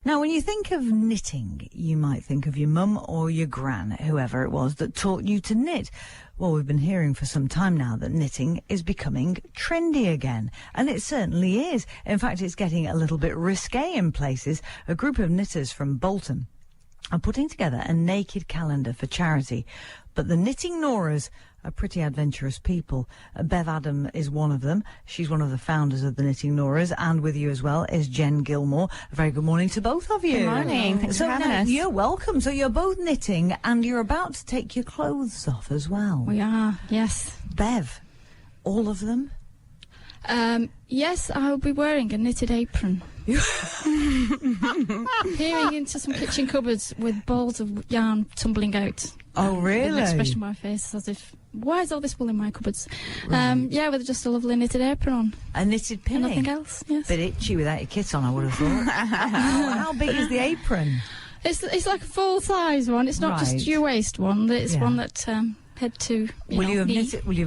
Now, when you think of knitting, you might think of your mum or your gran, whoever it was that taught you to knit. Well, we've been hearing for some time now that knitting is becoming trendy again, and it certainly is. In fact, it's getting a little bit risque in places. A group of knitters from Bolton are putting together a naked calendar for charity. But the Knitting Noras are pretty adventurous people. Bev Adam is one of them. She's one of the founders of the Knitting Noras, and with you as well is Jen Gilmore. A very good morning to both of you. Good morning. Thanks for having us. You're welcome. So you're both knitting, and you're about to take your clothes off as well. We are, yes. Bev, all of them? Yes, I'll be wearing a knitted apron. Peering into some kitchen cupboards with balls of yarn tumbling out. Oh, really? With an expression on my face as if, why is all this wool in my cupboards? Right. Yeah, with just a lovely knitted apron on. A knitted pinny? And nothing else, yes. Bit itchy without your kit on, I would have thought. How big is the apron? It's like a full-size one. It's not just your waist one. It's one that head to Will you have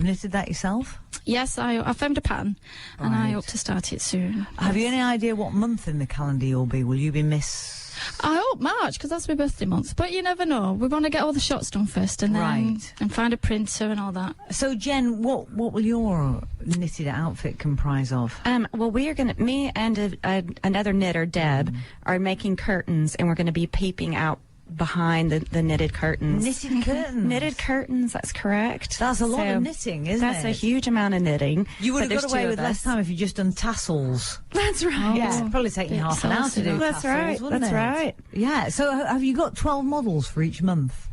knitted that yourself? Yes, I found a pattern, and I hope to start it soon. Have you any idea what month in the calendar you'll be? Will you be Miss... I hope March, because that's my birthday month. But you never know. We want to get all the shots done first, and then and find a printer and all that. So, Jen, what will your knitted outfit comprise of? Well, we are going to, me and another knitter, Deb, are making curtains, and we're going to be peeping out behind the knitted curtains. Knitted curtains? Knitted curtains, that's correct. That's a lot of knitting, isn't it? That's a huge amount of knitting. You would have got away with less time if you just done tassels. That's right. Yeah, it'd probably take you half an hour to do that's tassels, right. wouldn't That's it? right. Yeah, so have you got 12 models for each month?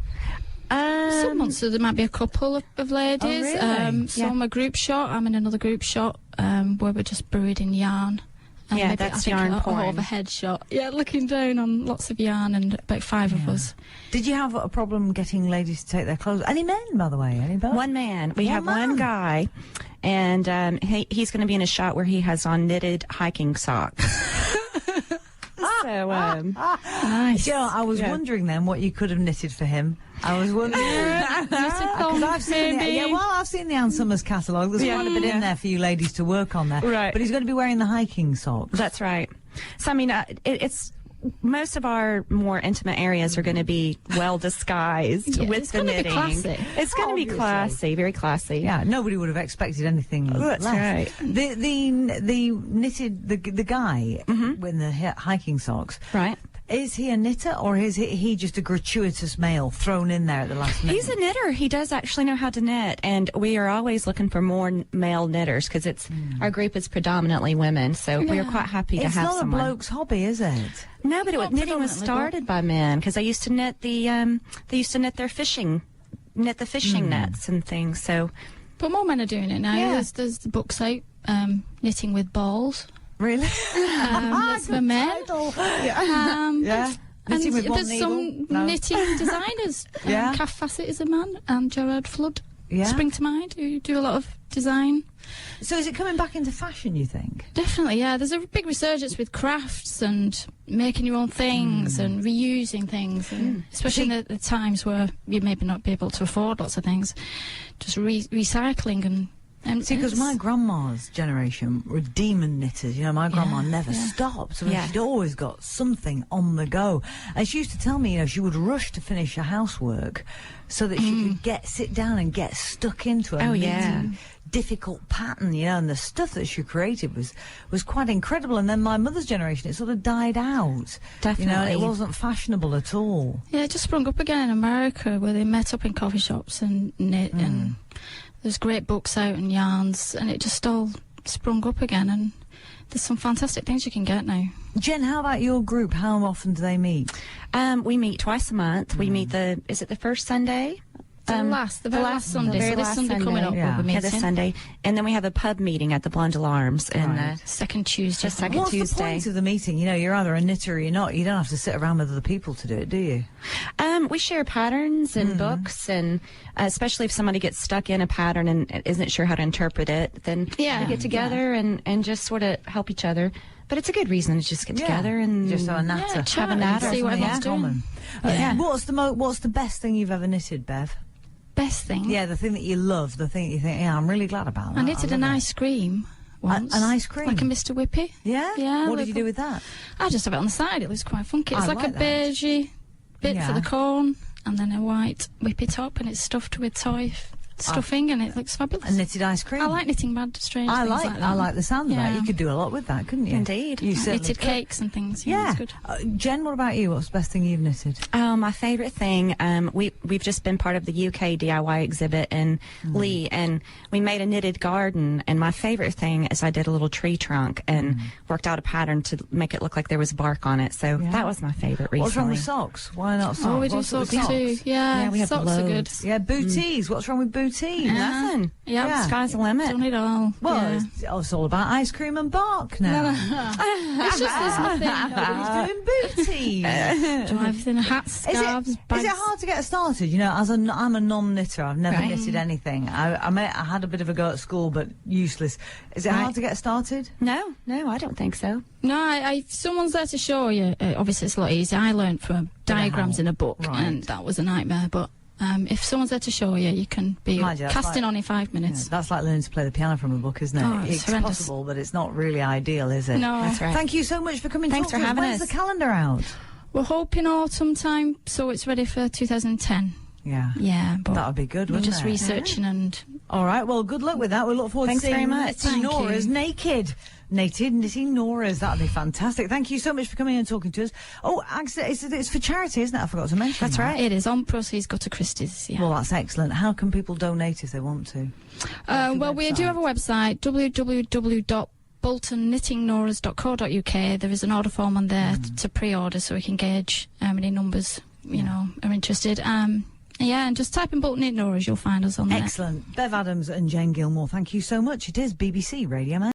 Some months there might be a couple of ladies. Oh, really? Some a group shot. I'm in another group shot where we're just buried in yarn. And yeah, maybe, that's I think yarn a porn. overhead shot. Yeah, looking down on lots of yarn and about 5 of us. Did you have a problem getting ladies to take their clothes? Any men, by the way? Any both? One man. We have man. one guy, and he's going to be in a shot where he has on knitted hiking socks. So, Nice. You know, I was wondering then what you could have knitted for him. I was wondering. Because I've seen I've seen the Ann Summers catalogue. There's quite a bit in there for you ladies to work on there. Right. But he's going to be wearing the hiking socks. That's right. So, I mean, it's most of our more intimate areas are going to be well disguised with the knitting. It's going to be classy, very classy. Yeah, nobody would have expected anything less. Right. The knitted the guy with the hiking socks. Right. Is he a knitter, or is he just a gratuitous male thrown in there at the last minute? He's a knitter. He does actually know how to knit, and we are always looking for more male knitters because our group is predominantly women. So we are quite happy to have someone. It's not a bloke's hobby, is it? No, but knitting was started by men because they used to knit their fishing nets and things. So, but more men are doing it now. Yeah. There's the books out, knitting with balls. Really? That's for men. Yeah. And Knitting with one there's needle? some knitting designers. Yeah. Kath Fassett is a man, and Gerard Flood spring to mind, who do a lot of design. So is it coming back into fashion, you think? Definitely, yeah. There's a big resurgence with crafts and making your own things and reusing things, and especially in the times where you maybe not be able to afford lots of things, just recycling and see, because my grandma's generation were demon knitters. You know, my grandma never stopped. I mean, she'd always got something on the go. And she used to tell me, you know, she would rush to finish her housework so that she could sit down and get stuck into a difficult pattern, you know, and the stuff that she created was quite incredible. And then my mother's generation, it sort of died out. Definitely. You know, it wasn't fashionable at all. Yeah, it just sprung up again in America, where they met up in coffee shops and knit, and there's great books out and yarns, and it just all sprung up again, and there's some fantastic things you can get now. Jen, how about your group? How often do they meet? We meet twice a month. We meet is it the first Sunday? The very last Sunday. So this Sunday coming up, we'll be meeting. This Sunday, and then we have a pub meeting at the Blonde Alarms, and second Tuesday. What's the point of the meeting? You know, you're either a knitter or you're not. You don't have to sit around with other people to do it, do you? We share patterns and books, and especially if somebody gets stuck in a pattern and isn't sure how to interpret it, then we get together and just sort of help each other. But it's a good reason to just get together and just have a natter. Have a natter. See what everyone's doing. What's the best thing you've ever knitted, Bev? Best thing? Yeah, the thing that you love, the thing that you think, I'm really glad about that. I knitted an ice cream once. An ice cream? Like a Mr. Whippy. Yeah? Yeah. What did you do with that? I just have it on the side. It looks quite funky. It's I like a that. beigey bit Yeah. for the corn, and then a white whippy top, and it's stuffed with toy stuffing, and it looks fabulous. A knitted ice cream? I like knitting bad, strange I things like that. I like the sound of that. Yeah. You could do a lot with that, couldn't you? Indeed. You certainly knitted could. cakes and things. Yeah. It's good. Jen, what about you? What's the best thing you've knitted? My favorite thing, we've just been part of the UK DIY exhibit in Lee, and we made a knitted garden. And my favorite thing is I did a little tree trunk and worked out a pattern to make it look like there was bark on it. So that was my favorite recently. What's wrong with socks? Why not socks? Oh, we do What's up with socks too. Yeah, we have socks are good. loads. Yeah, booties. What's wrong with booties? Nothing. Yeah. Sky's the limit. Done it all. Well, yeah. it's all about ice cream and bark now. It's just there's nothing. Nobody's doing booties. Do everything, hats, scarves, Is bags. it hard to get started? You know, I'm a non-knitter. I've never knitted anything. I had a bit of a go at school, but useless. Is it hard to get started? No, I don't think so. No, if someone's there to show you, obviously it's a lot easier. I learned from diagrams in a book, and that was a nightmare, but if someone's there to show you, you can be casting on in 5 minutes. Yeah, that's like learning to play the piano from a book, isn't it? Oh, it's horrendous. possible, but it's not really ideal, is it? No. That's right. Thank you so much for coming. Thanks for having us. When's the calendar out? We're hoping autumn time, so it's ready for 2010. Yeah. Yeah, but That would be good, we're wouldn't just it? researching and... All right, well, good luck with that. We look forward Thanks to seeing very much. knitting Thank Noras you. naked. Knitting Noras. That'd be fantastic. Thank you so much for coming and talking to us. Oh, actually, it's for charity, isn't it? I forgot to mention That's that. right. It is. On proceeds go to Christie's, yeah. Well, that's excellent. How can people donate if they want to? Well, we do have a website, www.boltonknittingnoras.co.uk. There is an order form on there to pre-order, so we can gauge how many numbers, you know, are interested. Yeah, and just type in Bolton Knit Noras, you'll find us on there. Excellent. Bev Adams and Jane Gilmore, thank you so much. It is BBC Radio Man.